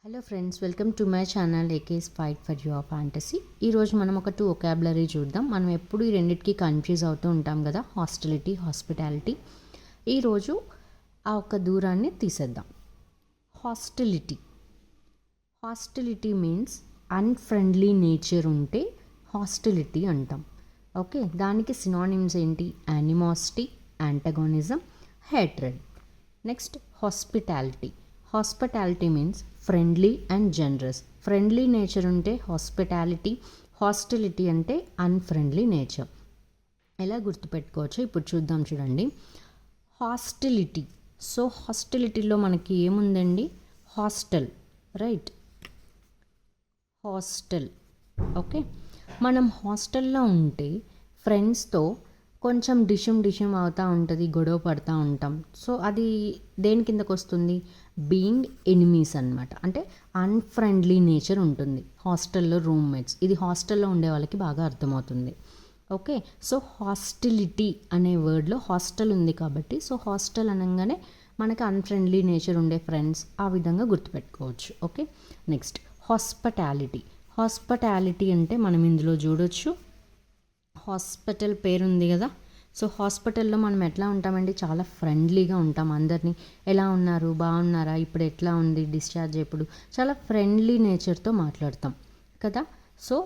Hello friends, welcome to my channel AK's fight for your fantasy. ఈరోజు మనం ఒక 2 vocabulary చూద్దాం. మనం ఎప్పుడు ఈ రెండింటికి కన్ఫ్యూజ్ అవుతూ ఉంటాం కదా, హాస్టిలిటీ, హాస్పిటాలిటీ. ఈరోజు ఆ ఒక్క దూరాన్ని తీసేద్దాం. Hostility. Hostility means unfriendly nature ఉంటే హాస్టిలిటీ అంటాం. ఓకే, దానికి సినానిమ్స్ ఏంటి? Animosity, antagonism, hatred. Next hospitality. Hospitality means friendly and generous. Friendly nature ఉంటే హాస్పిటాలిటీ, హాస్టిలిటీ అంటే అన్ఫ్రెండ్లీ నేచర్. ఎలా గుర్తుపెట్టుకోవచ్చు ఇప్పుడు చూద్దాం. చూడండి, హాస్టిలిటీ. సో హాస్టిలిటీలో మనకి ఏముందండి? Hostel, right? హాస్టల్. ఓకే, మనం హాస్టల్లో ఉంటే ఫ్రెండ్స్తో కొంచెం డిషం అవుతూ ఉంటుంది, గొడవ పడుతూ ఉంటాం. సో అది దేని కిందకు వస్తుంది? బీయింగ్ ఎనిమీస్ అనమాట. అంటే అన్ఫ్రెండ్లీ నేచర్ ఉంటుంది హాస్టల్లో రూమ్మేట్స్. ఇది హాస్టల్లో ఉండే వాళ్ళకి బాగా అర్థమవుతుంది. ఓకే, సో హాస్టిలిటీ అనే వర్డ్లో హాస్టల్ ఉంది కాబట్టి, సో హాస్టల్ అనగానే మనకి అన్ఫ్రెండ్లీ నేచర్ ఉండే ఫ్రెండ్స్, ఆ విధంగా గుర్తుపెట్టుకోవచ్చు. Okay, next hospitality. హాస్పిటాలిటీ అంటే మనం ఇందులో చూడొచ్చు, హాస్పిటల్ పేరుంది కదా. సో హాస్పిటల్లో మనం ఎట్లా ఉంటామండి? చాలా ఫ్రెండ్లీగా ఉంటాం. అందరినీ ఎలా ఉన్నారు, బాగున్నారా, ఇప్పుడు ఎట్లా ఉంది, డిశ్చార్జ్ ఎప్పుడు, చాలా ఫ్రెండ్లీ నేచర్తో మాట్లాడతాం కదా. సో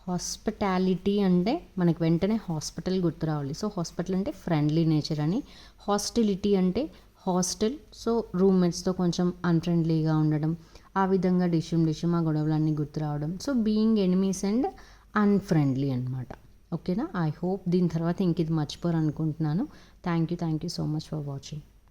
హాస్పిటాలిటీ అంటే మనకు వెంటనే హాస్పిటల్ గుర్తు రావాలి. సో హాస్పిటల్ అంటే ఫ్రెండ్లీ నేచర్ అని. హాస్టిలిటీ అంటే హాస్టల్, సో రూమ్మేట్స్తో కొంచెం అన్ఫ్రెండ్లీగా ఉండడం, ఆ విధంగా డిషం ఆ గొడవలన్నీ గుర్తు రావడం. So being enemies and unfriendly అనమాట. ఓకేనా? ఐ హోప్ దీని తర్వాత ఇంక ఇది మర్చిపోరు అనుకుంటున్నాను. Thank you so much for watching.